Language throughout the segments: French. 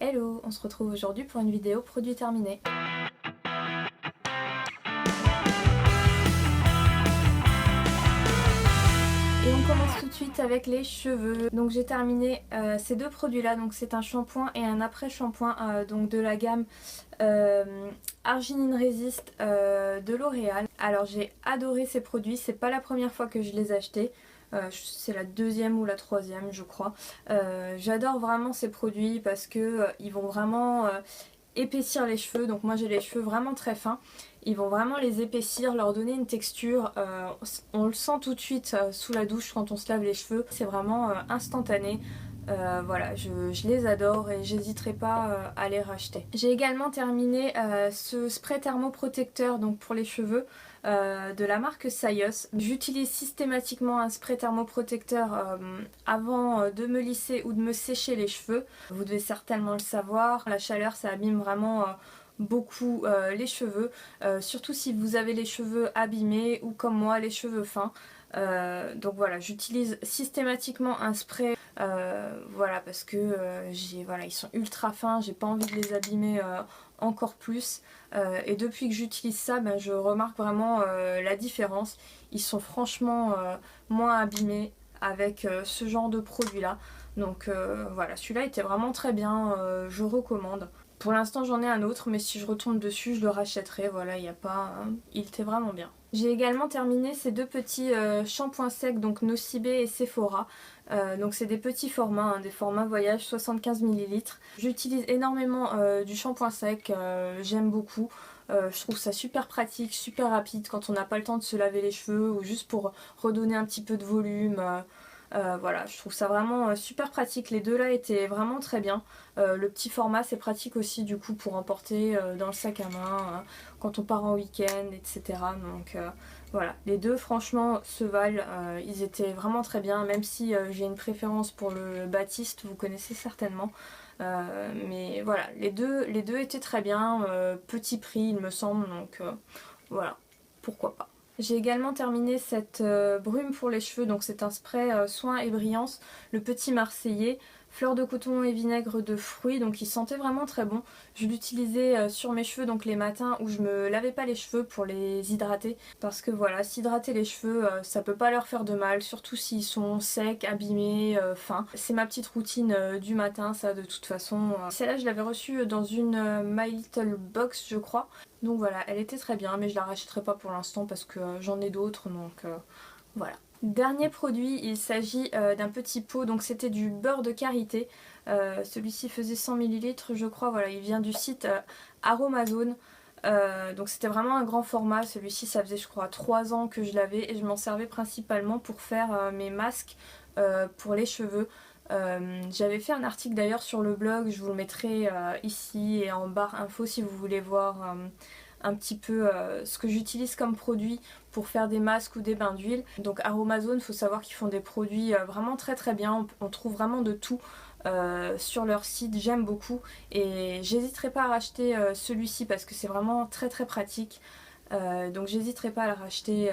Hello, on se retrouve aujourd'hui pour une vidéo produit terminé. Et on commence tout de suite avec les cheveux. Donc j'ai terminé ces deux produits là, donc c'est un shampoing et un après-shampoing donc de la gamme Arginine Resist de L'Oréal. Alors j'ai adoré ces produits, c'est pas la première fois que je les achetais. C'est la deuxième ou la troisième je crois. J'adore vraiment ces produits parce que ils vont vraiment épaissir les cheveux. Donc moi j'ai les cheveux vraiment très fins. Ils vont vraiment les épaissir, leur donner une texture. On le sent tout de suite sous la douche quand on se lave les cheveux. C'est vraiment instantané. Voilà, je les adore et j'hésiterai pas à les racheter. J'ai également terminé ce spray thermoprotecteur donc pour les cheveux de la marque Sayos. J'utilise systématiquement un spray thermoprotecteur avant de me lisser ou de me sécher les cheveux. Vous devez certainement le savoir, la chaleur ça abîme vraiment beaucoup les cheveux, surtout si vous avez les cheveux abîmés ou comme moi les cheveux fins. Donc voilà, j'utilise systématiquement un spray voilà, parce que voilà, ils sont ultra fins, j'ai pas envie de les abîmer encore plus. Et depuis que j'utilise ça, ben, je remarque vraiment la différence. Ils sont franchement moins abîmés avec ce genre de produit là. Donc voilà, celui-là était vraiment très bien, je recommande. Pour l'instant j'en ai un autre, mais si je retombe dessus je le rachèterai, voilà, il n'y a pas... il était vraiment bien. J'ai également terminé ces deux petits shampoings secs, donc Nocibé et Sephora. Donc c'est des petits formats, hein, des formats voyage 75 ml. J'utilise énormément du shampoing sec, j'aime beaucoup. Je trouve ça super pratique, super rapide quand on n'a pas le temps de se laver les cheveux ou juste pour redonner un petit peu de volume. Voilà, je trouve ça vraiment super pratique. Les deux là étaient vraiment très bien. Le petit format c'est pratique aussi du coup pour emporter dans le sac à main quand on part en week-end, etc. Donc voilà, les deux franchement se valent. Ils étaient vraiment très bien, même si j'ai une préférence pour le Baptiste, vous connaissez certainement. Mais voilà, les deux étaient très bien. Petit prix il me semble, donc voilà, pourquoi pas. J'ai également terminé cette brume pour les cheveux, donc c'est un spray soin et brillance, le petit marseillais, fleur de coton et vinaigre de fruits, donc il sentait vraiment très bon. Je l'utilisais sur mes cheveux donc les matins où je me lavais pas les cheveux pour les hydrater, parce que voilà, s'hydrater les cheveux ça peut pas leur faire de mal, surtout s'ils sont secs, abîmés, fins. C'est ma petite routine du matin ça de toute façon. Celle-là je l'avais reçue dans une My Little Box je crois. Donc voilà, elle était très bien, mais je la rachèterai pas pour l'instant parce que j'en ai d'autres, donc voilà. Dernier produit, il s'agit d'un petit pot, donc c'était du beurre de karité. Celui-ci faisait 100 ml je crois, voilà, il vient du site Aromazone. Donc c'était vraiment un grand format, celui-ci ça faisait je crois 3 ans que je l'avais et je m'en servais principalement pour faire mes masques pour les cheveux. J'avais fait un article d'ailleurs sur le blog, je vous le mettrai ici et en barre info si vous voulez voir un petit peu ce que j'utilise comme produit pour faire des masques ou des bains d'huile. Donc Aromazone, il faut savoir qu'ils font des produits vraiment très très bien, on trouve vraiment de tout sur leur site, j'aime beaucoup et j'hésiterai pas à racheter celui-ci parce que c'est vraiment très très pratique. Donc j'hésiterai pas à le racheter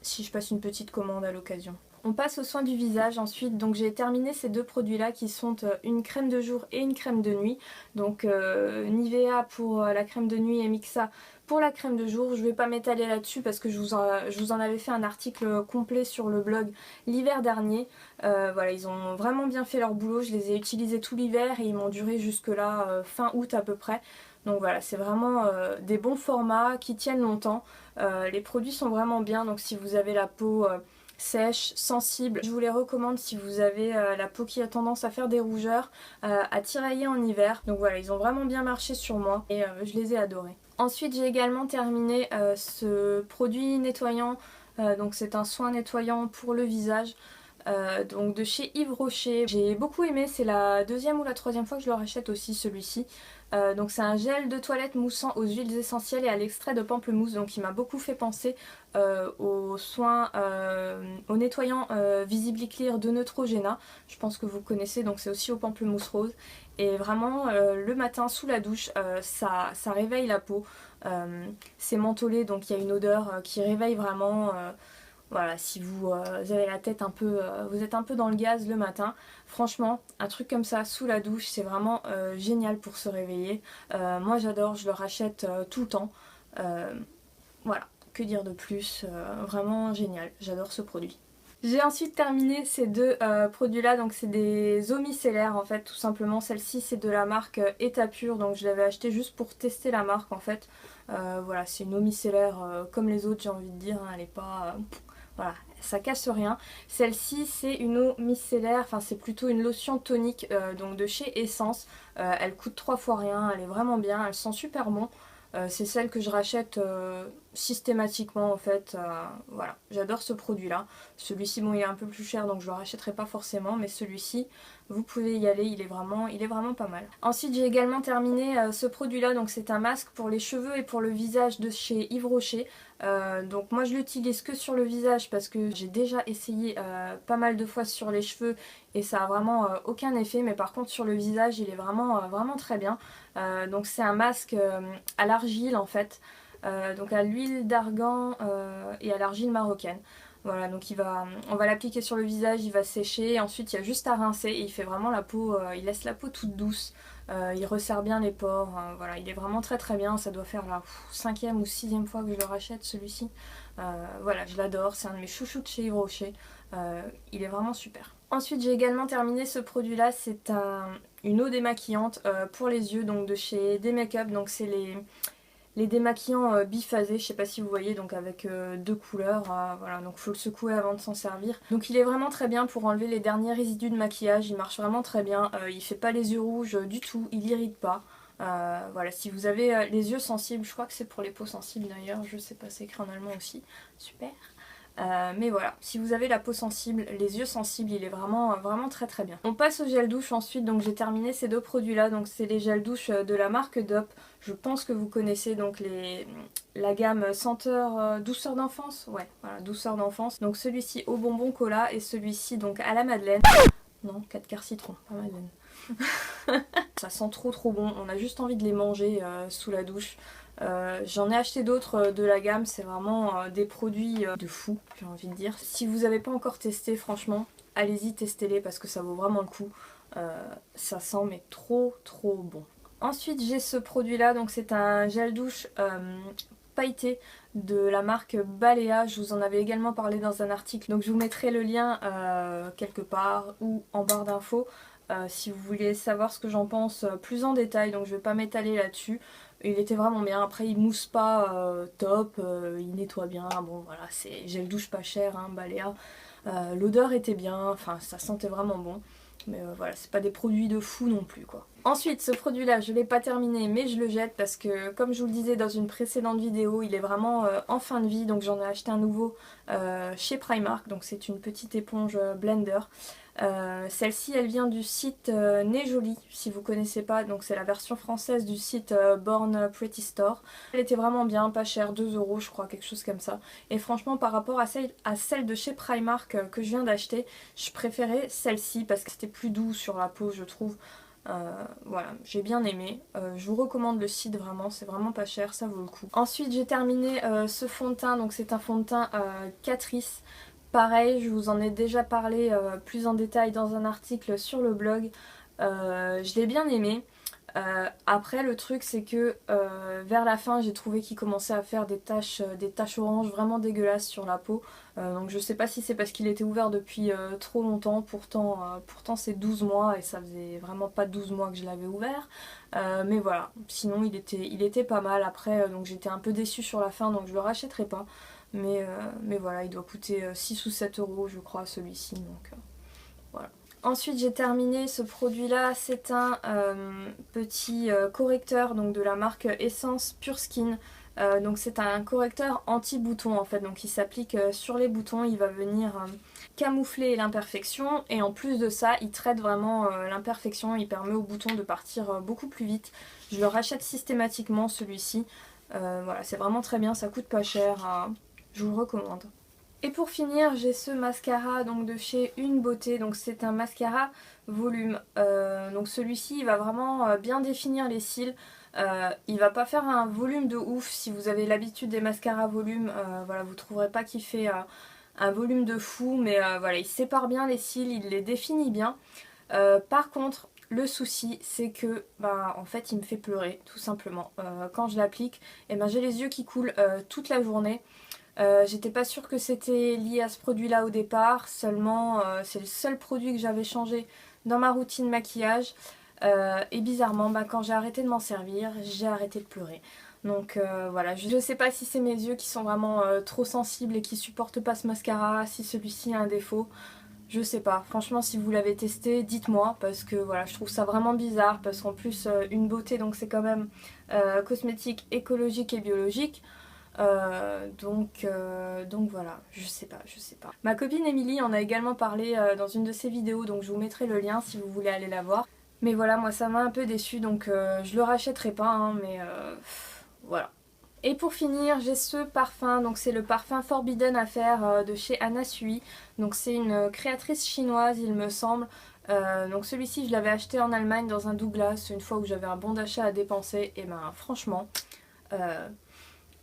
si je passe une petite commande à l'occasion. On passe aux soins du visage ensuite, donc j'ai terminé ces deux produits là qui sont une crème de jour et une crème de nuit. Donc Nivea pour la crème de nuit et Mixa pour la crème de jour. Je vais pas m'étaler là-dessus parce que je vous en avais fait un article complet sur le blog l'hiver dernier. Voilà, ils ont vraiment bien fait leur boulot, je les ai utilisés tout l'hiver et ils m'ont duré jusque là fin août à peu près. Donc voilà, c'est vraiment des bons formats qui tiennent longtemps. Les produits sont vraiment bien, donc si vous avez la peau sèche, sensible, je vous les recommande si vous avez la peau qui a tendance à faire des rougeurs, à tirailler en hiver. Donc voilà, ils ont vraiment bien marché sur moi et je les ai adorés. Ensuite j'ai également terminé ce produit nettoyant, donc c'est un soin nettoyant pour le visage. Donc de chez Yves Rocher, j'ai beaucoup aimé, c'est la deuxième ou la troisième fois que je le rachète aussi celui-ci. Donc c'est un gel de toilette moussant aux huiles essentielles et à l'extrait de pamplemousse, donc il m'a beaucoup fait penser au soin, au nettoyant Visibly Clear de Neutrogena, je pense que vous connaissez, donc c'est aussi au pamplemousse rose. Et vraiment le matin sous la douche ça réveille la peau, c'est mentholé donc il y a une odeur qui réveille vraiment. Voilà, si vous avez la tête un peu, vous êtes un peu dans le gaz le matin, franchement, un truc comme ça sous la douche, c'est vraiment génial pour se réveiller. Moi j'adore, je le rachète tout le temps. Euh, voilà, que dire de plus, vraiment génial, j'adore ce produit. J'ai ensuite terminé ces deux produits là, donc c'est des eaux micellaires en fait, tout simplement. Celle-ci c'est de la marque État Pur, donc je l'avais acheté juste pour tester la marque en fait. Voilà, c'est une eau micellaire comme les autres, j'ai envie de dire, hein, elle est pas... voilà, ça casse rien. Celle-ci c'est une eau micellaire, enfin c'est plutôt une lotion tonique donc de chez Essence. Elle coûte 3 fois rien, elle est vraiment bien, elle sent super bon. C'est celle que je rachète systématiquement en fait. Voilà, j'adore ce produit là. Celui-ci bon il est un peu plus cher donc je le rachèterai pas forcément, mais celui-ci vous pouvez y aller, il est vraiment pas mal. Ensuite j'ai également terminé ce produit là, donc c'est un masque pour les cheveux et pour le visage de chez Yves Rocher. Donc moi je l'utilise que sur le visage parce que j'ai déjà essayé pas mal de fois sur les cheveux et ça a vraiment aucun effet, mais par contre sur le visage il est vraiment très bien. Donc c'est un masque à l'argile en fait, donc à l'huile d'argan et à l'argile marocaine. Voilà, donc on va l'appliquer sur le visage, il va sécher, et ensuite il y a juste à rincer et il fait vraiment la peau, il laisse la peau toute douce, il resserre bien les pores, voilà, il est vraiment très bien, ça doit faire la 5e ou 6e fois que je le rachète celui-ci. Voilà, je l'adore, c'est un de mes chouchous de chez Yves Rocher, il est vraiment super. Ensuite j'ai également terminé ce produit là, c'est une eau démaquillante pour les yeux, donc de chez D-Makeup, donc c'est les démaquillants biphasés, je sais pas si vous voyez, donc avec deux couleurs, voilà, donc faut le secouer avant de s'en servir. Donc il est vraiment très bien pour enlever les derniers résidus de maquillage, il marche vraiment très bien, il fait pas les yeux rouges du tout, il irrite pas. Voilà, si vous avez les yeux sensibles, je crois que c'est pour les peaux sensibles d'ailleurs, je sais pas, c'est écrit en allemand aussi, super. Mais voilà, si vous avez la peau sensible, les yeux sensibles, il est vraiment très bien. On passe au gel douche ensuite, donc j'ai terminé ces deux produits là, donc c'est les gels douche de la marque Dop. Je pense que vous connaissez donc la gamme senteur douceur d'enfance, ouais, voilà, douceur d'enfance. Donc celui-ci au bonbon cola et celui-ci donc à la madeleine. Non, 4 quarts citron, pas madeleine. Ça sent trop bon, on a juste envie de les manger sous la douche. J'en ai acheté d'autres de la gamme, c'est vraiment des produits de fou, j'ai envie de dire. Si vous n'avez pas encore testé, franchement, allez-y, testez-les parce que ça vaut vraiment le coup. Ça sent mais trop bon. Ensuite j'ai ce produit là, donc c'est un gel douche pailleté de la marque Balea. Je vous en avais également parlé dans un article, donc je vous mettrai le lien quelque part ou en barre d'infos. Si vous voulez savoir ce que j'en pense plus en détail, donc je vais pas m'étaler là-dessus. Il était vraiment bien, après il mousse pas top, il nettoie bien, bon voilà, c'est gel douche pas cher, hein, Balea. L'odeur était bien, enfin ça sentait vraiment bon. Mais voilà, c'est pas des produits de fou non plus quoi. Ensuite, ce produit là, je l'ai pas terminé mais je le jette parce que comme je vous le disais dans une précédente vidéo, il est vraiment en fin de vie. Donc j'en ai acheté un nouveau chez Primark, donc c'est une petite éponge blender. Celle-ci elle vient du site Nez Jolie, si vous connaissez pas, donc c'est la version française du site Born Pretty Store. Elle était vraiment bien, pas chère, 2 € je crois, quelque chose comme ça. Et franchement par rapport à celle de chez Primark que je viens d'acheter, je préférais celle-ci parce que c'était plus doux sur la peau je trouve. Voilà, j'ai bien aimé. Je vous recommande le site vraiment, c'est vraiment pas cher, ça vaut le coup. Ensuite j'ai terminé ce fond de teint, donc c'est un fond de teint Catrice. Pareil, je vous en ai déjà parlé plus en détail dans un article sur le blog. Je l'ai bien aimé. Après le truc c'est que vers la fin j'ai trouvé qu'il commençait à faire des taches oranges vraiment dégueulasses sur la peau. Donc je sais pas si c'est parce qu'il était ouvert depuis trop longtemps, pourtant c'est 12 mois et ça faisait vraiment pas 12 mois que je l'avais ouvert. Mais voilà, sinon il était pas mal. Après donc j'étais un peu déçue sur la fin donc je le rachèterai pas. Mais voilà, il doit coûter 6 ou 7 € je crois celui-ci, donc voilà. Ensuite j'ai terminé ce produit là, c'est un petit correcteur donc de la marque Essence Pure Skin. Donc c'est un correcteur anti-bouton en fait, donc il s'applique sur les boutons, il va venir camoufler l'imperfection et en plus de ça il traite vraiment l'imperfection, il permet au bouton de partir beaucoup plus vite. Je le rachète systématiquement celui-ci, voilà c'est vraiment très bien, ça coûte pas cher, je vous le recommande. Et pour finir j'ai ce mascara donc de chez Une Beauté, donc c'est un mascara volume, donc celui-ci il va vraiment bien définir les cils, il va pas faire un volume de ouf. Si vous avez l'habitude des mascaras volume, voilà, vous trouverez pas qu'il fait un volume de fou, mais voilà, il sépare bien les cils, il les définit bien. Par contre, le souci, c'est que, bah, en fait, il me fait pleurer, tout simplement. Quand je l'applique, et ben, j'ai les yeux qui coulent toute la journée. J'étais pas sûre que c'était lié à ce produit-là au départ, seulement c'est le seul produit que j'avais changé dans ma routine maquillage. Et bizarrement, bah, quand j'ai arrêté de m'en servir, j'ai arrêté de pleurer. Donc voilà, je sais pas si c'est mes yeux qui sont vraiment trop sensibles et qui supportent pas ce mascara, si celui-ci a un défaut. Je sais pas, franchement si vous l'avez testé, dites-moi parce que voilà, je trouve ça vraiment bizarre parce qu'en plus une beauté donc c'est quand même cosmétique écologique et biologique. Donc voilà, je sais pas, je sais pas. Ma copine Émilie en a également parlé dans une de ses vidéos, donc je vous mettrai le lien si vous voulez aller la voir. Mais voilà, moi ça m'a un peu déçue, donc je le rachèterai pas, hein, mais voilà. Et pour finir, j'ai ce parfum, donc c'est le parfum Forbidden Affair de chez Anna Sui. Donc c'est une créatrice chinoise, il me semble. Donc celui-ci, je l'avais acheté en Allemagne dans un Douglas, une fois où j'avais un bon d'achat à dépenser. Et ben franchement, euh,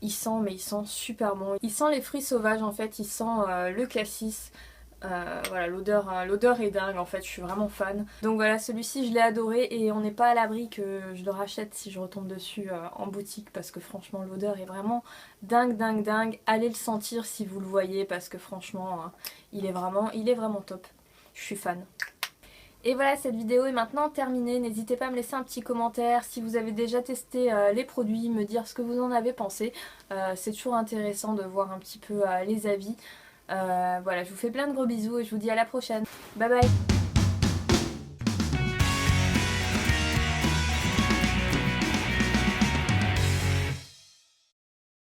il sent super bon. Il sent les fruits sauvages en fait, il sent le cassis. Voilà, l'odeur est dingue en fait, je suis vraiment fan. Donc voilà, celui-ci je l'ai adoré et on n'est pas à l'abri que je le rachète si je retombe dessus en boutique parce que franchement l'odeur est vraiment dingue, dingue, dingue. Allez le sentir si vous le voyez parce que franchement il est vraiment top. Je suis fan. Et voilà, cette vidéo est maintenant terminée. N'hésitez pas à me laisser un petit commentaire si vous avez déjà testé les produits, me dire ce que vous en avez pensé. C'est toujours intéressant de voir un petit peu les avis. Voilà, je vous fais plein de gros bisous et je vous dis à la prochaine. Bye bye!